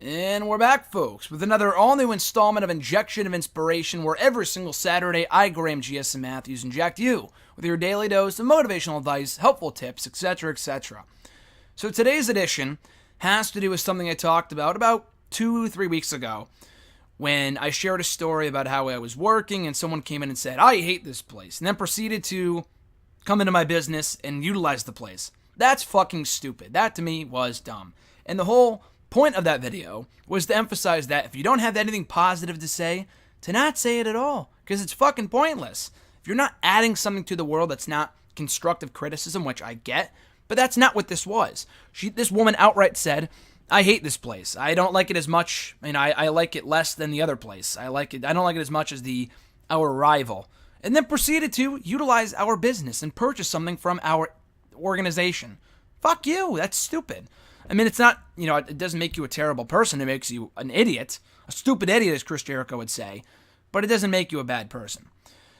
And we're back, folks, with another all-new installment of Injection of Inspiration, where every single Saturday, I, Graham G.S. Matthews, inject you with your daily dose of motivational advice, helpful tips, etc., etc. So today's edition has to do with something I talked about 2-3 weeks ago, when I shared a story about how I was working and someone came in and said, I hate this place, and then proceeded to come into my business and utilize the place. That's fucking stupid. That to me was dumb. And the whole point of that video was to emphasize that if you don't have anything positive to say, to not say it at all, because it's fucking pointless. If you're not adding something to the world that's not constructive criticism, which I get, but that's not what this was. This woman outright said, I hate this place. I don't like it as much. I like it less than the other place. I don't like it as much as our rival. And then proceeded to utilize our business and purchase something from our organization. Fuck you. That's stupid. It's not, it doesn't make you a terrible person. It makes you an idiot. A stupid idiot, as Chris Jericho would say. But it doesn't make you a bad person.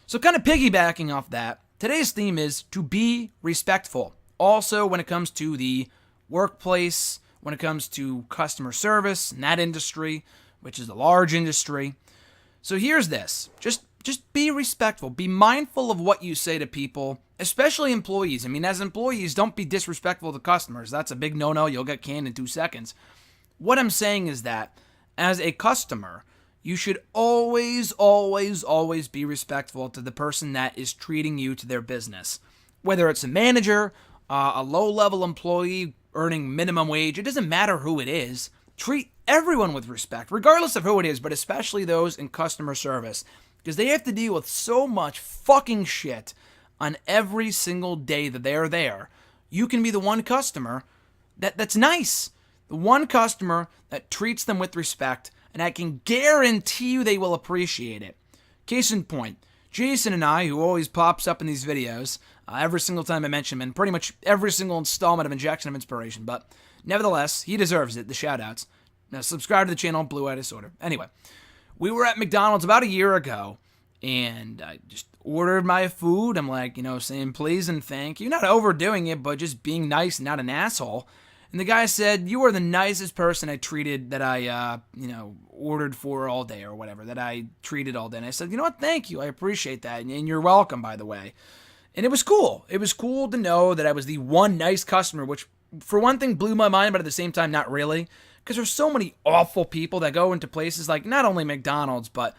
So kind of piggybacking off that, today's theme is to be respectful. Also, when it comes to the workplace, when it comes to customer service in that industry, which is a large industry. So here's this. Just be respectful. Be mindful of what you say to people, especially employees. As employees, don't be disrespectful to customers. That's a big no-no. You'll get canned in 2 seconds. What I'm saying is that as a customer, you should always, always, always be respectful to the person that is treating you to their business. Whether it's a manager, a low-level employee earning minimum wage, it doesn't matter who it is. Treat everyone with respect, regardless of who it is, but especially those in customer service, because they have to deal with so much fucking shit on every single day that they're there. You can be the one customer that's nice, the one customer that treats them with respect, and I can guarantee you they will appreciate it. Case in point, Jason and I, who always pops up in these videos, every single time I mention him in pretty much every single installment of Injection of Inspiration, but nevertheless, he deserves it, the shout-outs. Now, subscribe to the channel, Blue Eye Disorder. Anyway, we were at McDonald's about a year ago, and I just ordered my food. I'm like, saying please and thank you. Not overdoing it, but just being nice and not an asshole. And the guy said, you are the nicest person I treated that I, ordered for all day or whatever, that I treated all day. And I said, you know what, thank you. I appreciate that. And you're welcome, by the way. And it was cool. It was cool to know that I was the one nice customer, which for one thing blew my mind, but at the same time, not really. Because there's so many awful people that go into places like not only McDonald's, but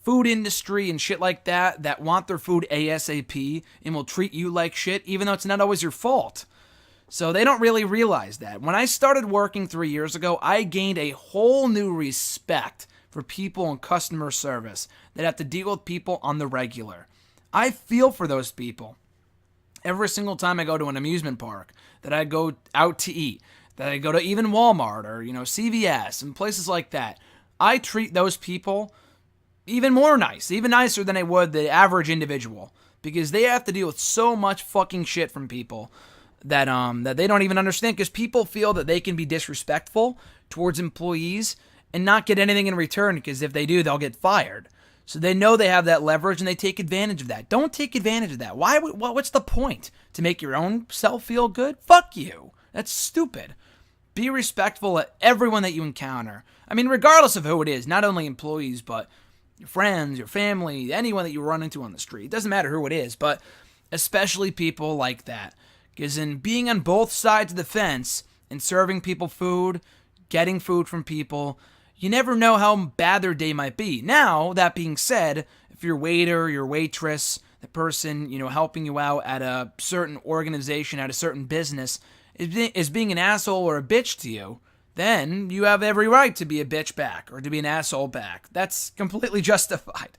food industry and shit like that want their food ASAP and will treat you like shit, even though it's not always your fault. So they don't really realize that. When I started working 3 years ago, I gained a whole new respect for people in customer service that have to deal with people on the regular. I feel for those people. Every single time I go to an amusement park, that I go out to eat, that I go to even Walmart or, CVS and places like that, I treat those people even more nice, even nicer than I would the average individual, because they have to deal with so much fucking shit from people that they don't even understand, because people feel that they can be disrespectful towards employees and not get anything in return, because if they do, they'll get fired. So they know they have that leverage and they take advantage of that. Don't take advantage of that. What's the point? To make your own self feel good? Fuck you. That's stupid. Be respectful of everyone that you encounter. Regardless of who it is, not only employees, but your friends, your family, anyone that you run into on the street. It doesn't matter who it is, but especially people like that. Because in being on both sides of the fence and serving people food, getting food from people, you never know how bad their day might be. Now, that being said, if your waiter, your waitress, the person, helping you out at a certain organization, at a certain business, is being an asshole or a bitch to you, then you have every right to be a bitch back or to be an asshole back. That's completely justified.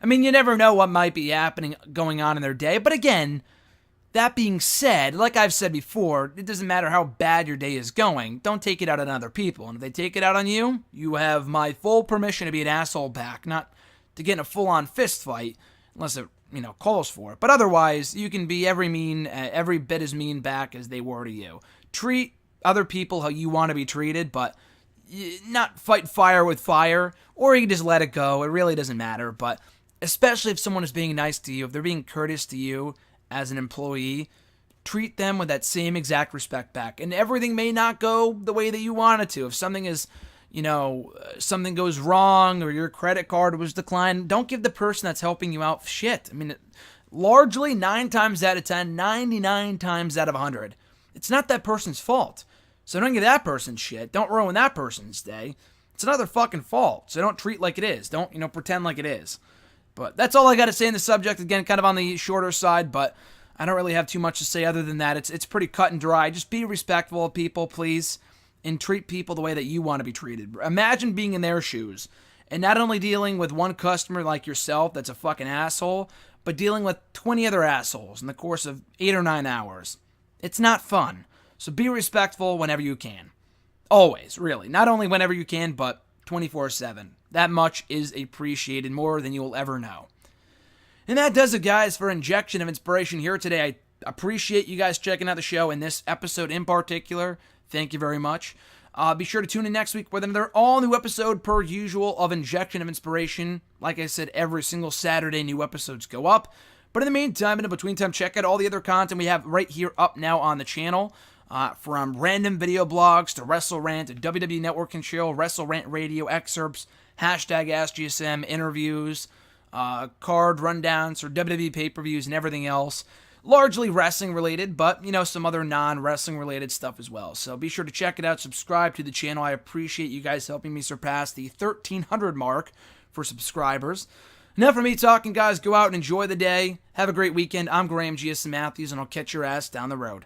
You never know what might be going on in their day. But again, that being said, like I've said before, it doesn't matter how bad your day is going. Don't take it out on other people. And if they take it out on you, you have my full permission to be an asshole back, not to get in a full-on fist fight, unless it, calls for it. But otherwise, you can be every bit as mean back as they were to you. Treat other people how you want to be treated, but not fight fire with fire, or you can just let it go. It really doesn't matter. But especially if someone is being nice to you, if they're being courteous to you as an employee, treat them with that same exact respect back. And everything may not go the way that you want it to. If something is, something goes wrong or your credit card was declined, don't give the person that's helping you out shit. I mean, largely 9 times out of 10, 99 times out of 100, it's not that person's fault. So don't give that person shit. Don't ruin that person's day. It's not their fucking fault. So don't treat like it is. Don't, pretend like it is. But that's all I got to say in the subject. Again, kind of on the shorter side, but I don't really have too much to say other than that. It's pretty cut and dry. Just be respectful of people, please, and treat people the way that you want to be treated. Imagine being in their shoes and not only dealing with one customer like yourself that's a fucking asshole, but dealing with 20 other assholes in the course of 8 or 9 hours. It's not fun. So be respectful whenever you can. Always, really. Not only whenever you can, but 24/7. That much is appreciated more than you'll ever know. And that does it, guys, for Injection of Inspiration here today. I appreciate you guys checking out the show in this episode in particular. Thank you very much. Be sure to tune in next week with another all-new episode per usual of Injection of Inspiration. Like I said, every single Saturday, new episodes go up. But in the meantime, in the between time, check out all the other content we have right here up now on the channel. From random video blogs to Wrestle Rant, to WWE Network and Chill, Wrestle Rant Radio excerpts, hashtag AskGSM interviews, card rundowns for WWE pay-per-views and everything else. Largely wrestling related, but some other non-wrestling related stuff as well. So be sure to check it out, subscribe to the channel. I appreciate you guys helping me surpass the 1,300 mark for subscribers. Enough for me talking, guys. Go out and enjoy the day. Have a great weekend. I'm Graham GSM Matthews, and I'll catch your ass down the road.